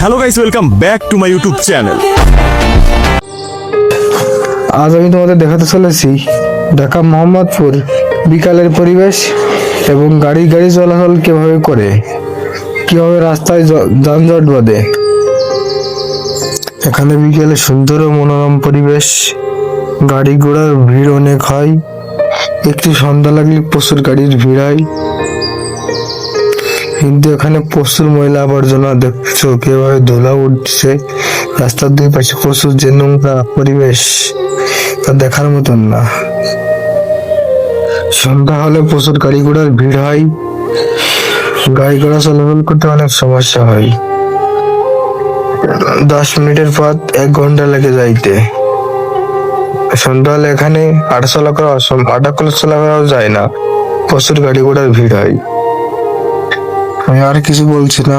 Hello guys, welcome back to my YouTube channel. আজ আমি তোমাদের দেখাতে চলেছি ঢাকা মোহাম্মদপুর বিকালের পরিবেশ এবং গাড়ি চলাচল কিভাবে করে, কিভাবে রাস্তায় যানজট বাঁধে। এখানে বিকেলে সুন্দর ও মনোরম পরিবেশ, গাড়ি ঘোড়ার ভিড় অনেক হয়। একটু সন্ধ্যা লাগলে প্রচুর গাড়ির ভিড় হয়, কিন্তু এখানে প্রচুর ময়লা আবর্জনা দেখছো কিভাবে ধুলা উঠছে। রাস্তার দুই পাশে প্রচুর যে নোংরা পরিবেশ, তা দেখার মতন না। সন্ধ্যা হলে প্রচুর গাড়ি ঘোড়ার ভিড় হয়, গাড়ি ঘোড়া চলাচল করতে অনেক সমস্যা হয়। 10 মিনিটের পথ 1 ঘন্টা লেগে যাইতে। সন্ধ্যা হলে এখানে হাঁটা চলা করাও যায় না, প্রচুর গাড়ি ঘোড়ার ভিড় হয়। আমি আর কিছু বলছি না,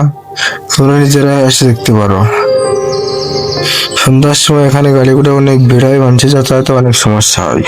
তোমরা নিজেরা এসে দেখতে পারো। সন্ধ্যার সময় এখানে গাড়ি ঘোড়া অনেক ভিড় হয়, মানুষের যাতায়াতে অনেক সমস্যা হয়।